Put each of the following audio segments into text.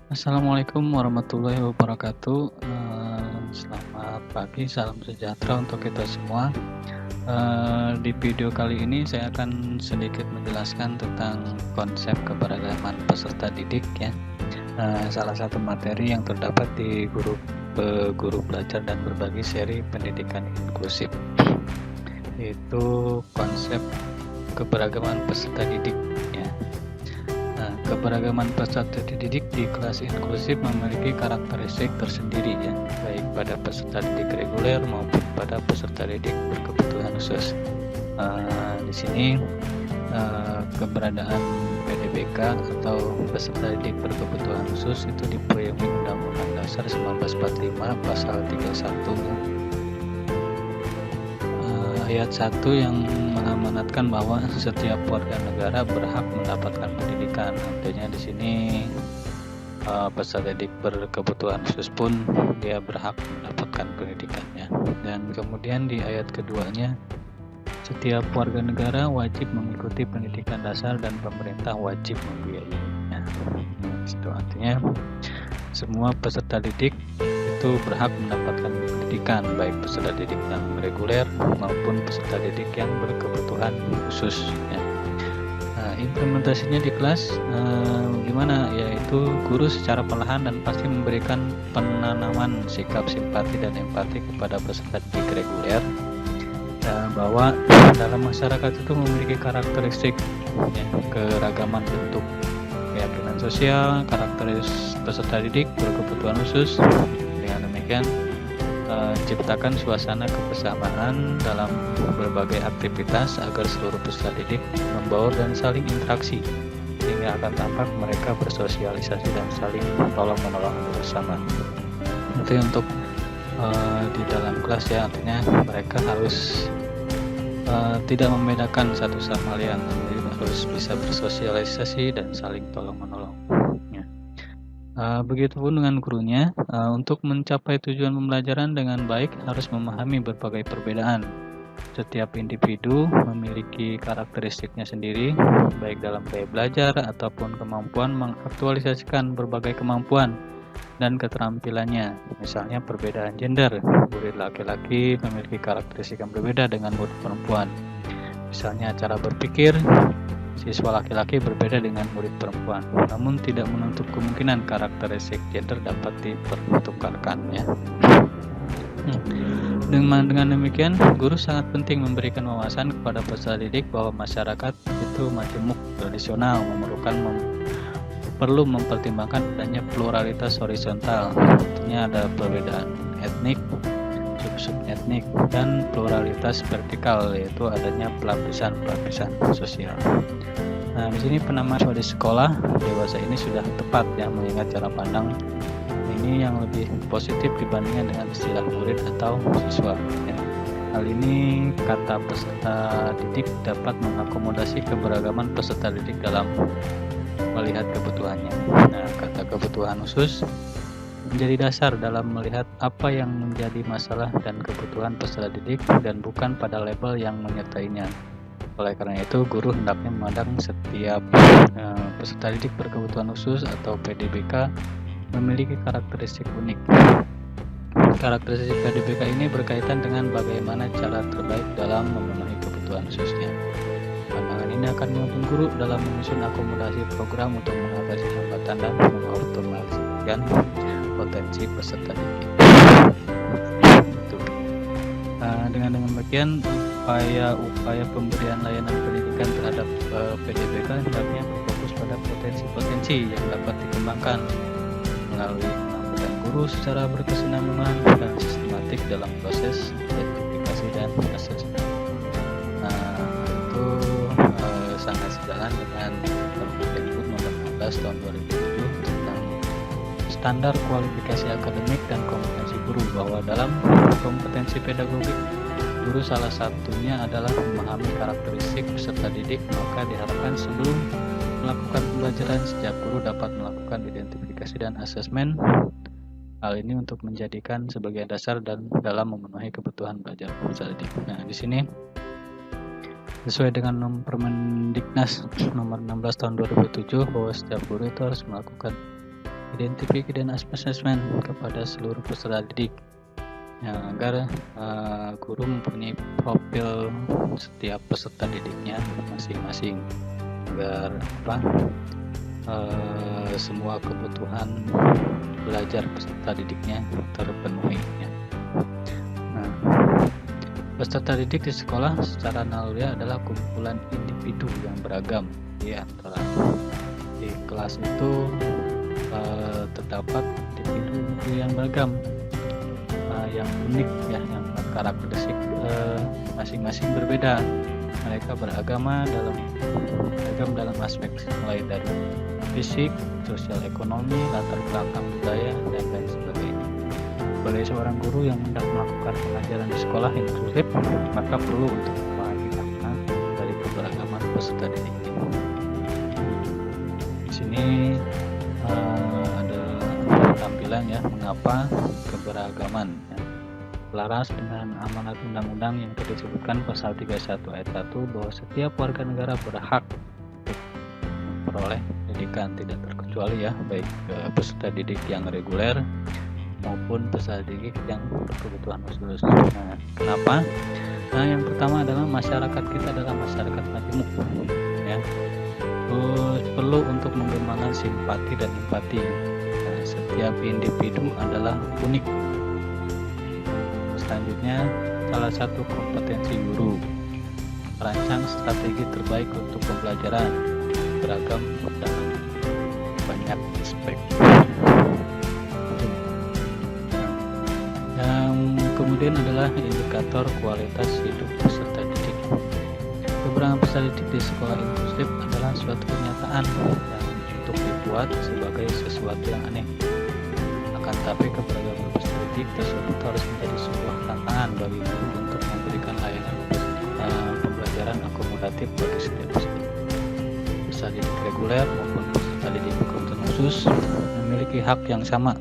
Assalamualaikum warahmatullahi wabarakatuh. Selamat pagi, salam sejahtera untuk kita semua. Di video kali ini saya akan sedikit menjelaskan tentang konsep keberagaman peserta didik ya. Salah satu materi yang terdapat di guru belajar dan berbagi seri pendidikan inklusif, yaitu konsep keberagaman peserta didik ya. Keberagaman peserta didik di kelas inklusif memiliki karakteristik tersendiri ya, baik pada peserta didik reguler maupun pada peserta didik berkebutuhan khusus. Di sini keberadaan PDBK atau peserta didik berkebutuhan khusus itu dipoyomi Undang-Undang Dasar 1945 Pasal 31 ya. Ayat 1 yang mengamanatkan bahwa setiap warga negara berhak mendapatkan pendidikan. Artinya di sini peserta didik berkebutuhan khusus pun dia berhak mendapatkan pendidikannya. Dan kemudian di ayat keduanya, setiap warga negara wajib mengikuti pendidikan dasar dan pemerintah wajib membiayainya. Itu artinya semua peserta didik itu berhak mendapatkan pendidikan, baik peserta didik yang reguler maupun peserta didik yang berkebutuhan khusus ya. Implementasinya di kelas gimana, yaitu guru secara perlahan dan pasti memberikan penanaman sikap simpati dan empati kepada peserta didik reguler ya, bahwa dalam masyarakat itu memiliki karakteristik ya, keragaman bentuk keyakinan sosial, karakteristik peserta didik berkebutuhan khusus. Dengan demikian ciptakan suasana kebersamaan dalam berbagai aktivitas agar seluruh peserta didik membaur dan saling interaksi, sehingga akan tampak mereka bersosialisasi dan saling tolong-menolong bersama. Itu untuk di dalam kelas ya, artinya mereka harus tidak membedakan satu sama lain, harus bisa bersosialisasi dan saling tolong-menolong. Begitupun dengan gurunya, untuk mencapai tujuan pembelajaran dengan baik harus memahami berbagai perbedaan. Setiap individu memiliki karakteristiknya sendiri, baik dalam gaya belajar ataupun kemampuan mengaktualisasikan berbagai kemampuan dan keterampilannya. Misalnya perbedaan gender, murid laki-laki memiliki karakteristik yang berbeda dengan murid perempuan. Misalnya cara berpikir, siswa laki-laki berbeda dengan murid perempuan, namun tidak menutup kemungkinan karakteristik gender dapat dipertukarkan ya. Dengan demikian, guru sangat penting memberikan wawasan kepada peserta didik bahwa masyarakat itu majemuk tradisional perlu mempertimbangkan adanya pluralitas horizontal, artinya ada perbedaan etnik, sub-etnik, dan pluralitas vertikal, yaitu adanya pelapisan-pelapisan sosial. Nah, di sini penamaan di sekolah dewasa ini sudah tepat ya, mengingat cara pandang ini yang lebih positif dibandingkan dengan istilah murid atau siswa ya. Hal ini kata peserta didik dapat mengakomodasi keberagaman peserta didik dalam melihat kebutuhannya. Nah, kata kebutuhan khusus menjadi dasar dalam melihat apa yang menjadi masalah dan kebutuhan peserta didik dan bukan pada label yang menyertainya. Oleh karena itu, guru hendaknya memandang setiap peserta didik berkebutuhan khusus atau PDBK memiliki karakteristik unik. Karakteristik PDBK ini berkaitan dengan bagaimana cara terbaik dalam memenuhi kebutuhan khususnya. Pandangan ini akan menuntun guru dalam menyusun akomodasi program untuk mengatasi hambatan dan mengoptimalkan potensi peserta didik. Dengan demikian, upaya pemberian layanan pendidikan terhadap PDBK hendaknya berfokus pada potensi-potensi yang dapat dikembangkan melalui pengambilan guru secara berkesinambungan dan sistematik dalam proses identifikasi dan asesmen. Itu sangat sejalan dengan Permendikbud nomor 16 tahun 2007 tentang standar kualifikasi akademik dan kompetensi guru, bahwa dalam kompetensi pedagogik guru salah satunya adalah memahami karakteristik peserta didik. Maka diharapkan sebelum melakukan pembelajaran, setiap guru dapat melakukan identifikasi dan asesmen. Hal ini untuk menjadikan sebagai dasar dan dalam memenuhi kebutuhan belajar peserta didik. Nah, di sini sesuai dengan Permendiknas nomor 16 tahun 2007 bahwa setiap guru itu harus melakukan identify dan assessment kepada seluruh peserta didik, ya, agar guru mempunyai profil setiap peserta didiknya masing-masing, agar semua kebutuhan belajar peserta didiknya terpenuhi, ya. Nah, peserta didik di sekolah secara naluri adalah kumpulan individu yang beragam, ya, antara di kelas itu terdapat individu yang beragam, yang unik, ya, yang karakteristik masing-masing berbeda. Mereka beragam dalam aspek mulai dari fisik, sosial, ekonomi, latar belakang budaya, dan lain sebagainya. Sebagai seorang guru yang hendak melakukan pengajaran di sekolah inklusif, maka perlu untuk memahami makna dari keberagaman peserta didik. Di sini ada tampilan, ya, mengapa keberagaman, ya. Selaras dengan amanat undang-undang yang tadi disebutkan pasal 31 ayat 1 bahwa setiap warga negara berhak memperoleh pendidikan tidak terkecuali, ya, baik peserta didik yang reguler maupun peserta didik yang berkebutuhan khusus. Nah, kenapa? Nah, yang pertama adalah masyarakat kita adalah masyarakat majemuk, ya. Terus perlu untuk mengembangkan simpati dan empati. Nah, setiap individu adalah unik. Selanjutnya, salah satu kompetensi guru, merancang strategi terbaik untuk pembelajaran beragam dalam banyak aspek. Yang kemudian adalah indikator kualitas hidup peserta didik. Keberagaman peserta didik di sekolah inklusif adalah suatu kenyataan yang untuk dibuat sebagai sesuatu yang aneh. Akan tetapi keberagaman peserta didik tersebut harus menjadi sebuah tantangan bagi guru untuk memberikan layanan pembelajaran akomodatif bagi setiap peserta didik reguler maupun peserta didik berkebutuhan khusus memiliki hak yang sama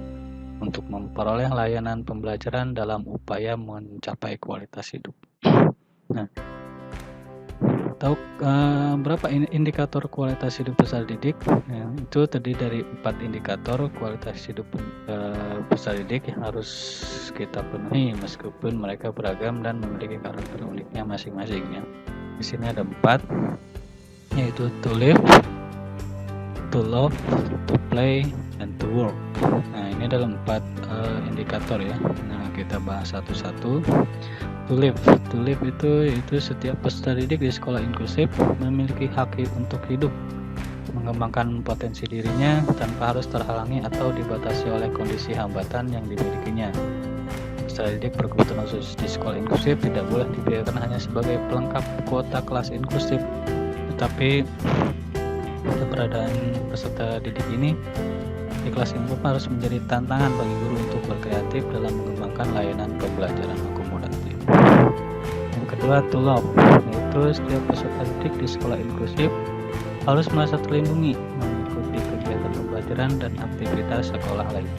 untuk memperoleh layanan pembelajaran dalam upaya mencapai kualitas hidup. Nah, tahu berapa indikator kualitas hidup peserta didik? Ya, itu terdiri dari 4 indikator kualitas hidup peserta didik yang harus kita penuhi meskipun mereka beragam dan memiliki karakter uniknya masing-masing, ya. Di sini ada 4, yaitu to live, to love, to play, dan to work. Nah, ini adalah 4 indikator, ya. Nah, kita bahas satu-satu. To live itu setiap peserta didik di sekolah inklusif memiliki hak untuk hidup, mengembangkan potensi dirinya tanpa harus terhalangi atau dibatasi oleh kondisi hambatan yang dimilikinya. Peserta didik berkebutuhan khusus di sekolah inklusif tidak boleh dibiarkan hanya sebagai pelengkap kuota kelas inklusif, tetapi keberadaan peserta didik ini di kelas inklusif harus menjadi tantangan bagi guru untuk berkreatif dalam mengembangkan layanan pembelajaran akomodatif. Yang kedua, to love, yaitu setiap peserta didik di sekolah inklusif harus merasa terlindungi mengikuti kegiatan pembelajaran dan aktivitas sekolah lain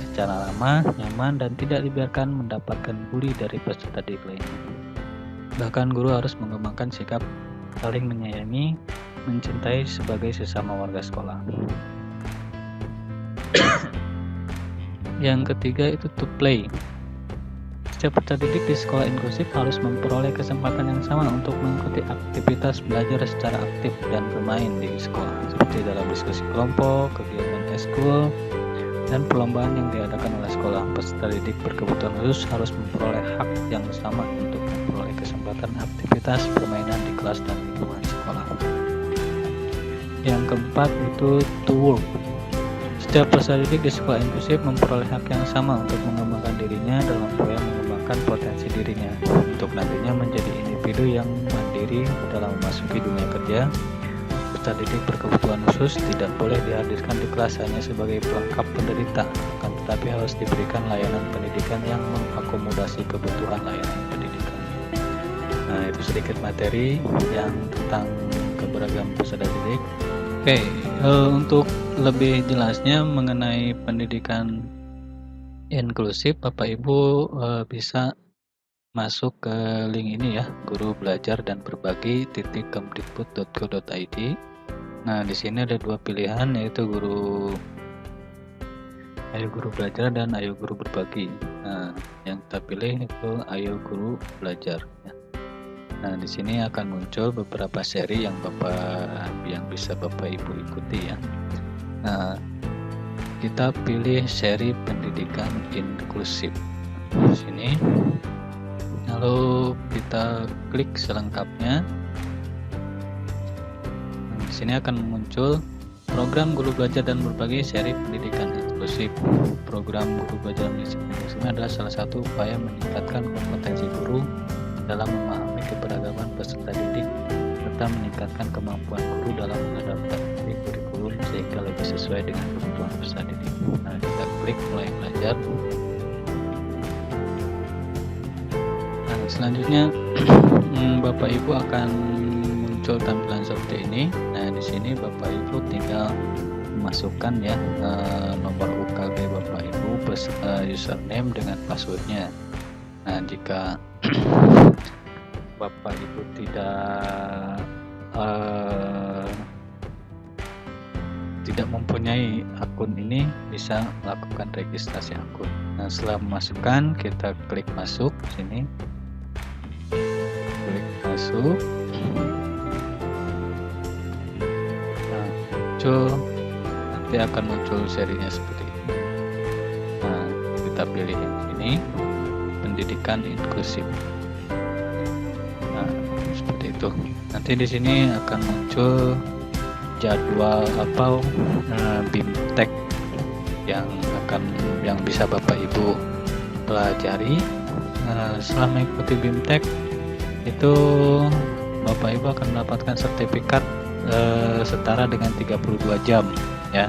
secara ramah, nyaman, dan tidak dibiarkan mendapatkan bully dari peserta didik lainnya. Bahkan guru harus mengembangkan sikap saling menyayangi, mencintai sebagai sesama warga sekolah. Yang ketiga itu to play. Setiap peserta didik di sekolah inklusif harus memperoleh kesempatan yang sama untuk mengikuti aktivitas belajar secara aktif dan bermain di sekolah, seperti dalam diskusi kelompok, kegiatan eskul, dan perlombaan yang diadakan oleh sekolah. Peserta didik berkebutuhan khusus harus memperoleh hak yang sama untuk memperoleh kesempatan aktivitas permainan di kelas dan lingkungan sekolah. Yang keempat itu to work. Setiap peserta didik di sekolah inklusif memperoleh hak yang sama untuk mengembangkan dirinya dalam upaya mengembangkan potensi dirinya untuk nantinya menjadi individu yang mandiri dalam memasuki dunia kerja. Peserta didik berkebutuhan khusus tidak boleh dihadirkan di kelas hanya sebagai pelengkap penderita, akan tetapi harus diberikan layanan pendidikan yang mengakomodasi kebutuhan layanan pendidikan. Nah, itu sedikit materi yang tentang keberagaman peserta didik. Oke, untuk lebih jelasnya mengenai pendidikan inklusif, Bapak Ibu bisa masuk ke link ini, ya, guru belajar dan berbagi .kemdikbud.go.id. Nah, di sini ada dua pilihan, yaitu Ayo Guru Belajar dan Ayo Guru Berbagi. Nah, yang kita pilih itu Ayo Guru Belajar. Nah, di sini akan muncul beberapa seri yang bisa Bapak Ibu ikuti ya. Nah, kita pilih seri pendidikan inklusif. Di sini, lalu kita klik selengkapnya. Nah, di sini akan muncul program Guru Belajar dan Berbagi seri pendidikan inklusif. Program Guru Belajar dan Inklusif adalah salah satu upaya meningkatkan kompetensi guru dalam memahami keberagaman peserta didik serta meningkatkan kemampuan guru dalam mengadaptasi kurikulum sehingga lebih sesuai dengan kebutuhan peserta didik. Nah, kita klik mulai belajar. Nah, selanjutnya Bapak Ibu akan muncul tampilan seperti ini. Nah, di sini Bapak Ibu tinggal masukkan ya nomor UKG Bapak Ibu, username dengan passwordnya. Nah, jika Bapak Ibu tidak mempunyai akun ini, bisa melakukan registrasi akun. Nah, setelah memasukkan, kita klik masuk sini, klik masuk. Nah, nanti akan muncul serinya seperti ini. Nah, kita pilih yang ini, pendidikan inklusif. Nah, seperti itu. Nanti di sini akan muncul jadwal atau BIMTEK yang bisa Bapak Ibu pelajari. Setelah mengikuti BIMTEK itu Bapak Ibu akan mendapatkan sertifikat setara dengan 32 jam ya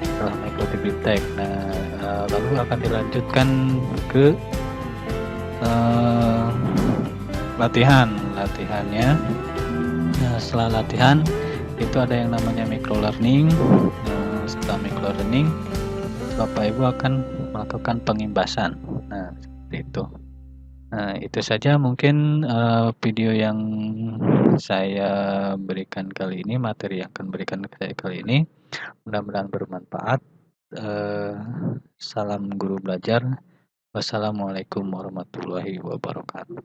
setelah mengikuti BIMTEK. Nah, lalu akan dilanjutkan ke latihannya. Nah, setelah latihan itu ada yang namanya micro learning. Setelah micro learning, Bapak Ibu akan melakukan pengimbasan. Nah, seperti itu. Nah, itu saja mungkin video yang saya berikan kali ini, materi yang akan berikan saya kali ini. Mudah-mudahan bermanfaat. Salam guru belajar. Wassalamualaikum warahmatullahi wabarakatuh.